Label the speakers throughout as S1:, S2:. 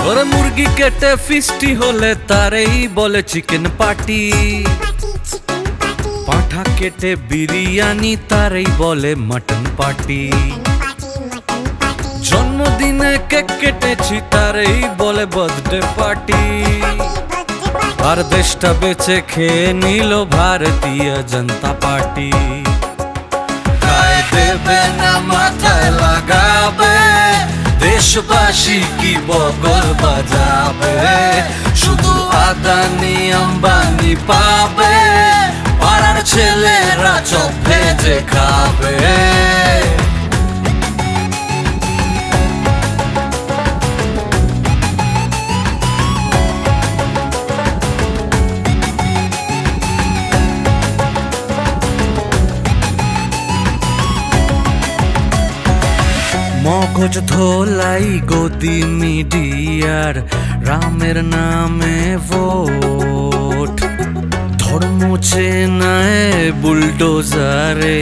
S1: ওরে মুরগি কেটে ফিস্টি হলে তারেই বলে চিকেন পার্টি, পাঁঠা কেটে বিরিয়ানি তারেই বলে মটন পার্টি, জন্মদিনে কেক কেটেছি তারেই বলে বার্থডে পার্টি। আর দেশটা বেঁচে খেয়ে নিল ভারতীয় জনতা পার্টি। গায়ে দেবে না মাথায় লাগাবে, দেশবাসী কি বগল বাজাবে, শুধু আদানি আম্বানি পাবে, পাড়ার ছেলেরা চপ ভেজে খাবে। মগজ ধোলাই গদি মিডিয়ার, রামের নামে ভোট, ধর্ম চেনায় বুলডোজারে,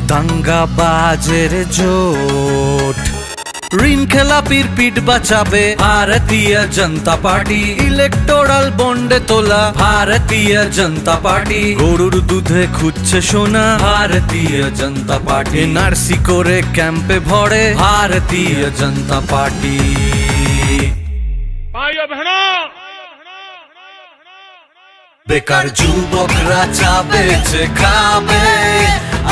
S1: দাঙ্গা বাজের জোট, ঋণ খেলাপির পিঠ বাঁচাবে ভারতীয় জনতা পার্টি, ইলেকটোরাল বন্ডে তোলা ভারতীয় জনতা পার্টি, গরুর দুধে খুঁজছে সোনা ভারতীয় জনতা পার্টি, নার্সি করে ক্যাম্পে ভরে ভারতীয় জনতা পার্টি। বেকার যুবকরা চা বেচে খাবে,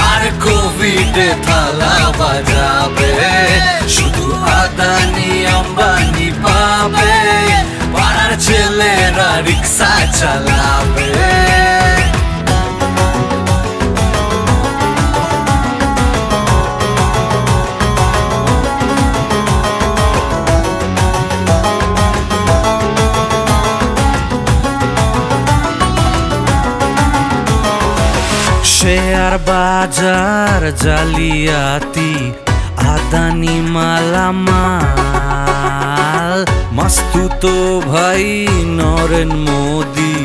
S1: আর কোভিডে থালা বাজাবে, শুধু আদানি আম্বানি পাবে, পাড়ার ছেলেরা রিক্সা চালাবে। শেয়ার বাজার জালিয়াতি, আদানি মালামাল, মাস্তুতো ভাই নরেন্দ্র মোদি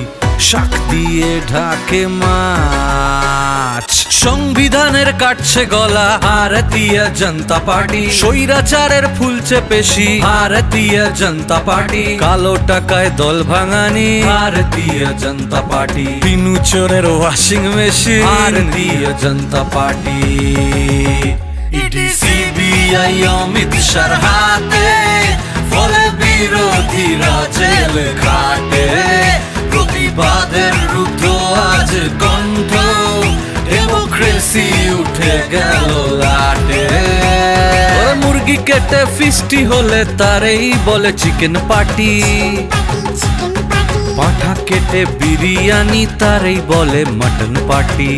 S1: শাক দিয়ে ঢাকে মাছ, সংবিধানের কাটছে গলা ভারতীয় জনতা পার্টি, স্বৈরাচারের ফুলছে পেশি ভারতীয় জনতা পার্টি, কালো টাকায় দল ভাঙানি ভারতীয় জনতা পার্টি, তিনু চোরের ওয়াশিং মেশিন ভারতীয় জনতা পার্টি। ইডি সিবিআই অমিত শাহর হাতে, ফলে বিরোধীরা জেল খাটে, প্রতিবাদের রুদ্ধ আজ কণ্ঠ, ডেমোক্রেসি উঠে গেল লাটে। মুরগি কেটে ফিস্টি হলে তারেই বলে চিকেন পার্টি, পাঁঠা কেটে বিরিয়ানি তারেই বলে মটন পার্টি,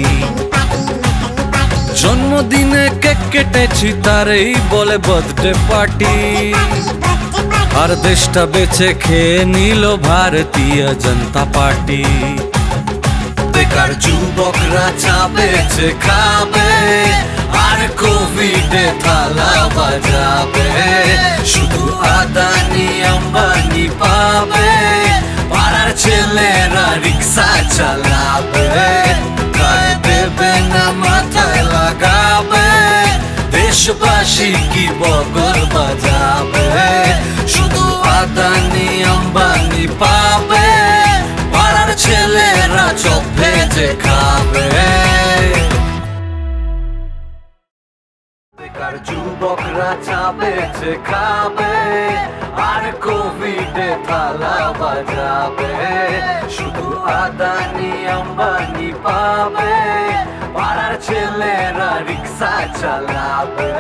S1: জন্মদিনে কেক কেটেছি তারেই বলে বার্থডে পার্টি। আর দেশটা বেঁচে খেয়ে নিল ভারতীয় জনতা পার্টি। বেকার যুবকরা চা বেচে খাবে, আর কোভিডে থালা বাজাবে, শুধু আদানি আম্বানি পাবে, পাড়ার ছেলেরা রিক্সা চালাবে। গায়ে দেবে না মাথায় লাগাবে, দেশবাসী কি বগল বাজাবে, শুধু আদানি আম্বানি পাবে, পাড়ার ছেলেরা চপ ভেজে খাবে। বেকার যুবকরা চা বেচে খাবে, আর কোভিডে থালা বাজাবে, শুধু আদানি আম্বানি পাবে, পাড়ার ছেলেরা রিক্সা চালাবে।